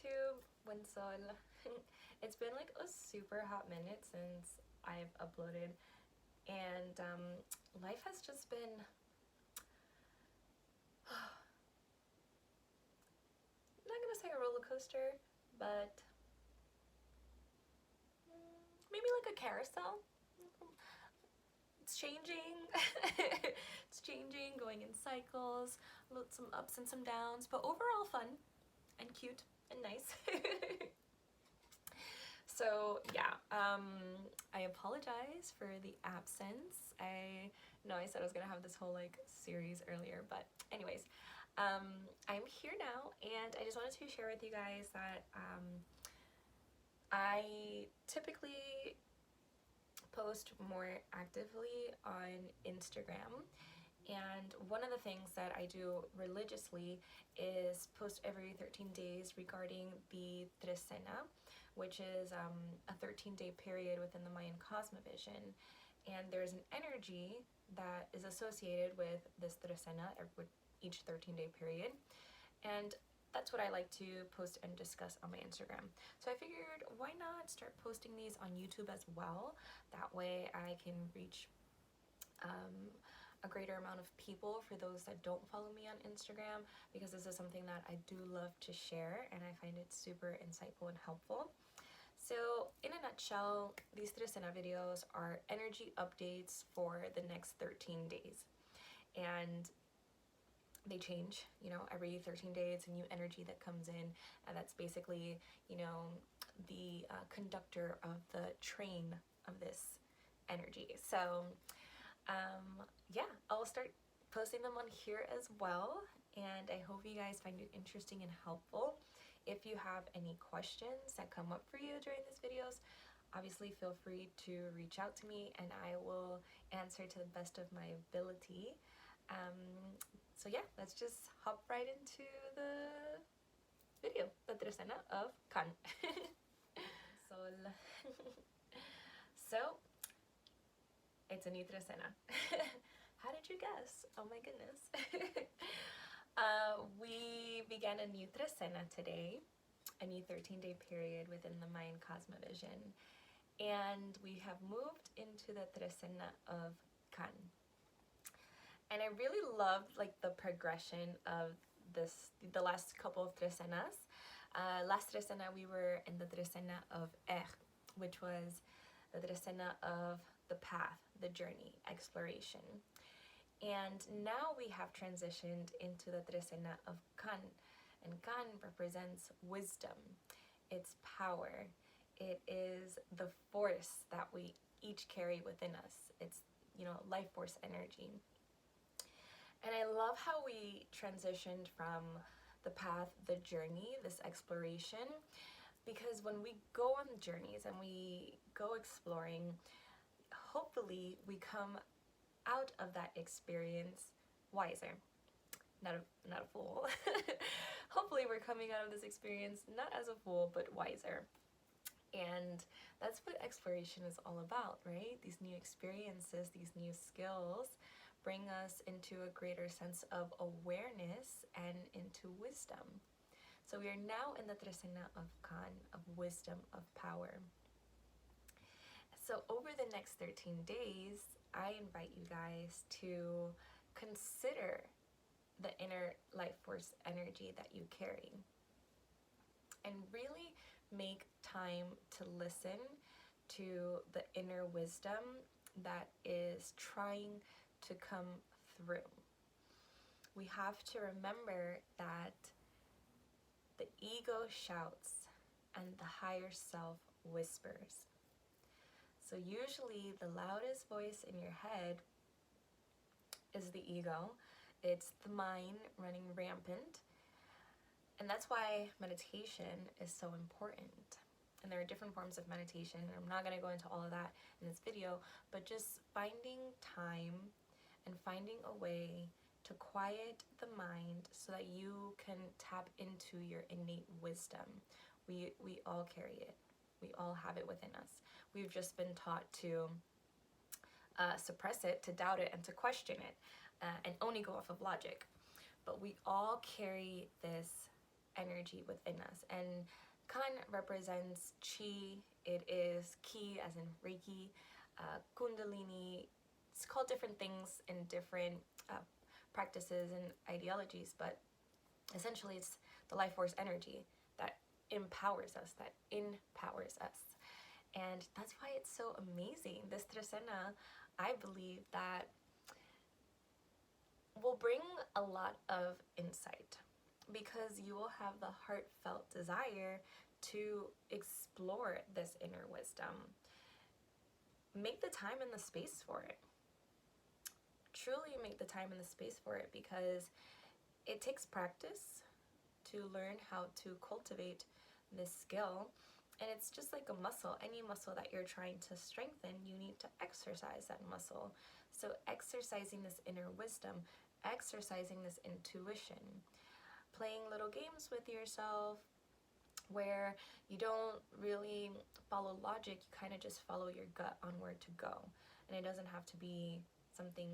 YouTube, buen sol. It's been like a super hot minute since I've uploaded, and life has just been not gonna say a roller coaster, but maybe like a carousel. It's changing. It's changing, going in cycles, some ups and some downs, but overall fun and cute and nice. So yeah, I apologize for the absence. I know I said I was gonna have this whole like series earlier, but anyways, I'm here now, and I just wanted to share with you guys that I typically post more actively on Instagram. And one of the things that I do religiously is post every 13 days regarding the Trecena, which is a 13-day period within the Mayan Cosmovision. And there's an energy that is associated with this Trecena with each 13-day period. And that's what I like to post and discuss on my Instagram. So I figured, why not start posting these on YouTube as well? That way I can reach a greater amount of people for those that don't follow me on Instagram, because this is something that I do love to share and I find it super insightful and helpful. So in a nutshell, these Trecena videos are energy updates for the next 13 days. And they change, you know, every 13 days, a new energy that comes in, and that's basically, you know, the conductor of the train of this energy. So yeah, I'll start posting them on here as well, and I hope you guys find it interesting and helpful. If you have any questions that come up for you during these videos, obviously feel free to reach out to me and I will answer to the best of my ability. So yeah, let's just hop right into the video, the Trecena of Can. Sol. So, it's a new Trecena. How did you guess? Oh my goodness. We began a new Trecena today, a new 13-day period within the Mayan Cosmovision, and we have moved into the Trecena of Can. And I really loved like the progression of the last couple of Trecenas. Last Trecena we were in the Trecena of which was the Trecena of the path, the journey, exploration. And now we have transitioned into the Trecena of Can, and Can represents wisdom, it's power, it is the force that we each carry within us. It's, you know, life force energy. And I love how we transitioned from the path, the journey, this exploration, because when we go on journeys and we go exploring, hopefully we come out of that experience wiser, not a fool. Hopefully we're coming out of this experience not as a fool, but wiser. And that's what exploration is all about, right? These new experiences, these new skills bring us into a greater sense of awareness and into wisdom. So we are now in the Trecena of Can, of wisdom, of power. So over the next 13 days, I invite you guys to consider the inner life force energy that you carry and really make time to listen to the inner wisdom that is trying to come through. We have to remember that the ego shouts and the higher self whispers. So usually the loudest voice in your head is the ego. It's the mind running rampant. And that's why meditation is so important. And there are different forms of meditation, and I'm not going to go into all of that in this video, but just finding time and finding a way to quiet the mind so that you can tap into your innate wisdom. We all carry it. We all have it within us. We've just been taught to suppress it, to doubt it, and to question it, and only go off of logic. But we all carry this energy energy within us. And kan represents chi. It is ki as in Reiki, kundalini. It's called different things in different practices and ideologies, but essentially it's the life force energy that empowers us, that empowers us. And that's why it's so amazing. This Trecena, I believe that will bring a lot of insight, because you will have the heartfelt desire to explore this inner wisdom. Make the time and the space for it. Truly make the time and the space for it, because it takes practice to learn how to cultivate this skill. And it's just like a muscle. Any muscle that you're trying to strengthen, you need to exercise that muscle. So exercising this inner wisdom, exercising this intuition, playing little games with yourself where you don't really follow logic, you kind of just follow your gut on where to go. And it doesn't have to be something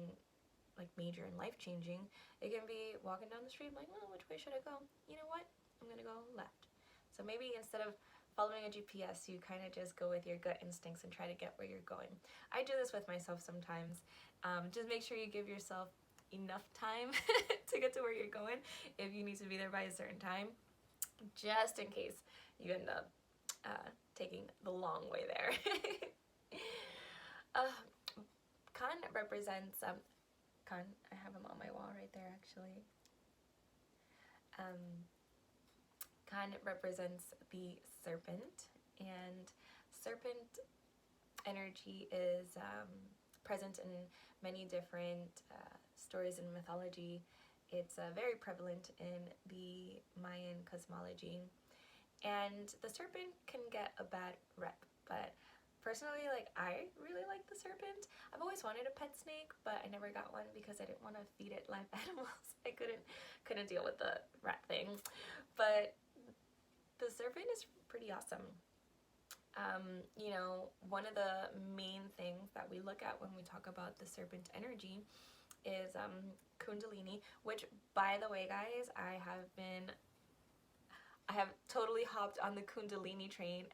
like major and life-changing. It can be walking down the street like, well, which way should I go? You know what? I'm gonna go left. So maybe instead of following a GPS, you kind of just go with your gut instincts and try to get where you're going. I do this with myself sometimes. Just make sure you give yourself enough time to get to where you're going if you need to be there by a certain time, just in case you end up taking the long way there. Kan represents, Kan, I have him on my wall right there actually. Kan represents the serpent, and serpent energy is present in many different stories in mythology. It's very prevalent in the Mayan cosmology, and the serpent can get a bad rep, but personally, like, I really like the serpent. I've always wanted a pet snake, but I never got one because I didn't want to feed it live animals. I couldn't deal with the rat thing, but the serpent is pretty awesome. You know, one of the main things that we look at when we talk about the serpent energy is kundalini, which, by the way, guys, I have totally hopped on the kundalini train.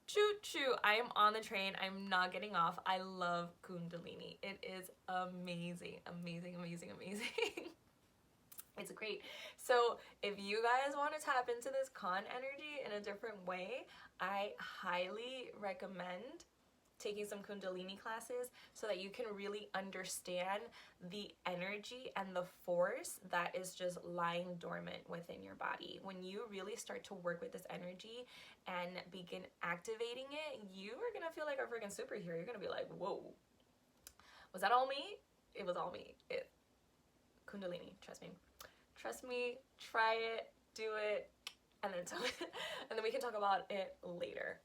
Choo choo, I am on the train. I'm not getting off. I love kundalini. It is amazing, amazing, amazing, amazing. It's great. So if you guys want to tap into this kan energy in a different way, I highly recommend taking some kundalini classes so that you can really understand the energy and the force that is just lying dormant within your body. When you really start to work with this energy and begin activating it, you are gonna feel like a freaking superhero. You're gonna be like, whoa, was that all me? It was all me. Kundalini, trust me. Trust me, try it, do it, and then we can talk about it later.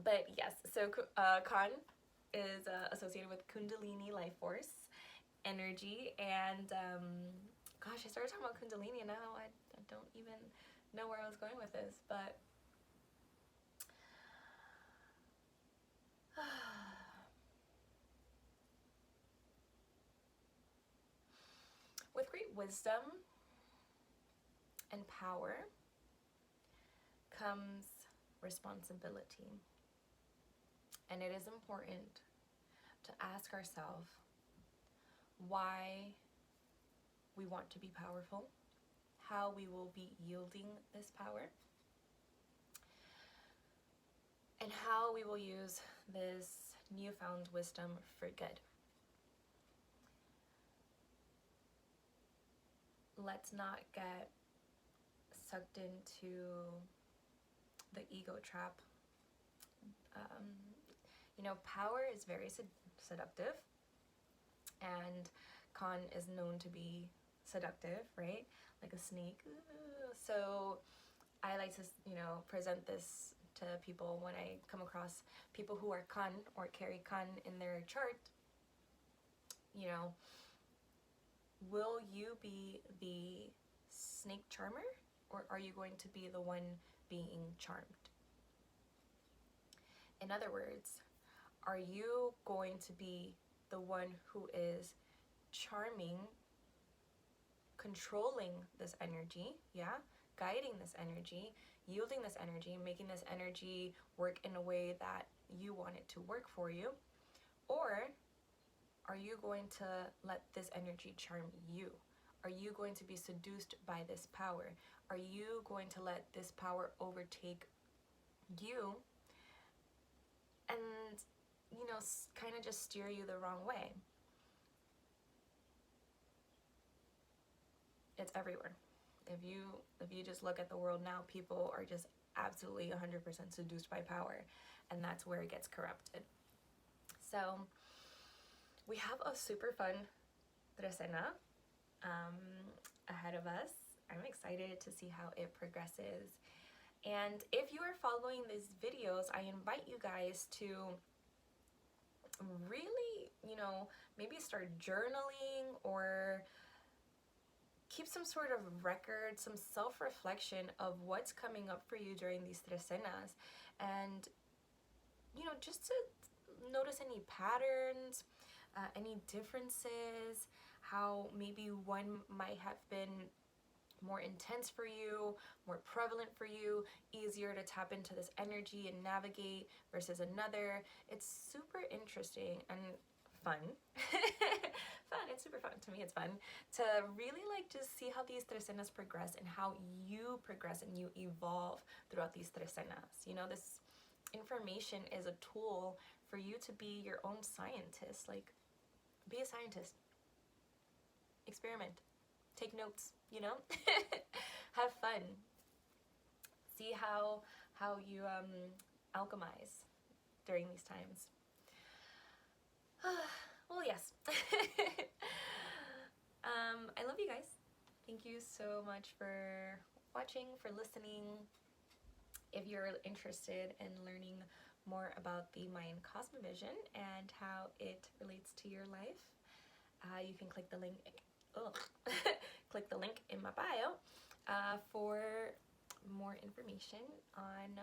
But yes, so kan is associated with kundalini life force energy, and gosh, I started talking about kundalini and now I don't even know where I was going with this, but with great wisdom and power comes responsibility. And it is important to ask ourselves why we want to be powerful, how we will be yielding this power, and how we will use this newfound wisdom for good. Let's not get sucked into the ego trap. You know, power is very seductive, and kan is known to be seductive, right? Like a snake. So I like to, you know, present this to people when I come across people who are kan or carry kan in their chart. You know, will you be the snake charmer, or are you going to be the one being charmed? In other words, are you going to be the one who is charming controlling this energy, yeah, guiding this energy, yielding this energy, making this energy work in a way that you want it to work for you? Or are you going to let this energy charm you? Are you going to be seduced by this power? Are you going to let this power overtake you and, you know, kind of just steer you the wrong way? It's everywhere. If you just look at the world now, people are just absolutely 100% seduced by power, and that's where it gets corrupted. So we have a super fun Trecena ahead of us. I'm excited to see how it progresses. And if you are following these videos, I invite you guys to really, you know, maybe start journaling or keep some sort of record, some self-reflection of what's coming up for you during these Trecenas. And, you know, just to notice any patterns, any differences, how maybe one might have been more intense for you, more prevalent for you, easier to tap into this energy and navigate versus another. It's super interesting and fun. Fun, it's super fun. To me, it's fun to really like just see how these Trecenas progress and how you progress and you evolve throughout these Trecenas. You know, this information is a tool for you to be your own scientist. Like, be a scientist. Experiment. Take notes, you know? Have fun. See how you alchemize during these times. Well, yes. I love you guys. Thank you so much for watching, for listening. If you're interested in learning more about the Mayan Cosmovision and how it relates to your life, you can click the link. Click the link in my bio for more information on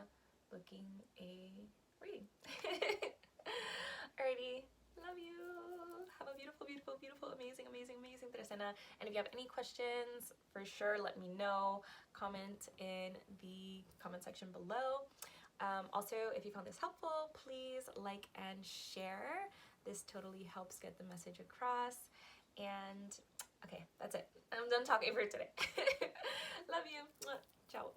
booking a reading. Alrighty, love you. Have a beautiful, beautiful, beautiful, amazing, amazing, amazing Trecena. And if you have any questions, for sure, let me know. Comment in the comment section below. Also, if you found this helpful, please like and share. This totally helps get the message across. And okay, that's it. I'm done talking for today. Love you. Ciao.